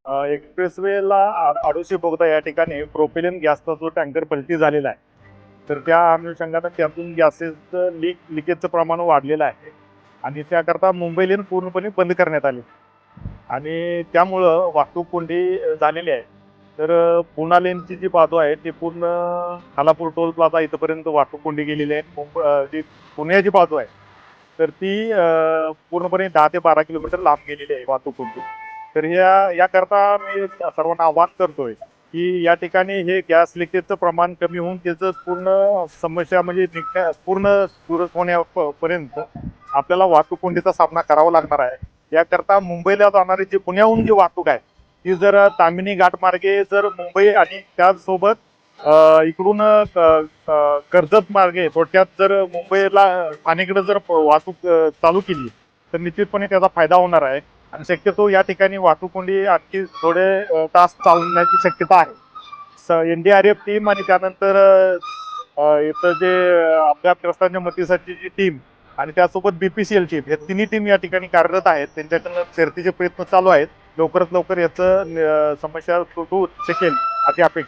एक्सप्रेसवेला आडोशी बोगदा या ठिकाणी प्रोपेलियन गॅसचा जो टँकर पलटी झालेला आहे, तर त्या अनुषंगानं त्यातून गॅसेसचं लिकेजचं प्रमाण वाढलेलं आहे आणि त्याकरता मुंबई लेन पूर्णपणे बंद करण्यात आली आणि त्यामुळं वाहतूक कोंडी झालेली आहे. तर पुणा लेनची जी बाजू आहे ती पूर्ण खालापूर टोल प्लाझा इथपर्यंत वाहतूक कोंडी गेलेली आहे. जी पुण्याची बाजू आहे तर ती पूर्णपणे 10 ते 12 किलोमीटर लांब गेलेली आहे वाहतूक कोंडी. तर याकरता मी सर्वांना आवाहन करतोय की या ठिकाणी हे गॅस लिकेजचं प्रमाण कमी होऊन त्याचं पूर्ण समस्या म्हणजे पूर्ण सुरळीत होण्यापर्यंत आपल्याला वाहतूक कोंडीचा सामना करावा लागणार आहे. याकरता मुंबईला जाणारी जी पुण्याहून जी वाहतूक आहे ती जर तामिनी घाट मार्गे जर मुंबई आणि त्याचसोबत इकडून कर्जत मार्गे थोडक्यात जर मुंबईला ठाणेकडे जर वाहतूक चालू केली तर निश्चितपणे त्याचा फायदा होणार आहे आणि शक्यतो या ठिकाणी वाहतूक कोंडी आणखी थोडे तास चालण्याची शक्यता आहे. NDRF टीम आणि त्यानंतर इथं जे अपघातग्रस्तांच्या मदतीसाठी जी टीम आणि त्यासोबत BPCL टीम हे तिन्ही टीम या ठिकाणी कार्यरत आहेत. त्यांच्याकडनं शर्थीचे प्रयत्न चालू आहेत. लवकरात लवकर याचं समस्या सुटू शकेल अशी अपेक्षा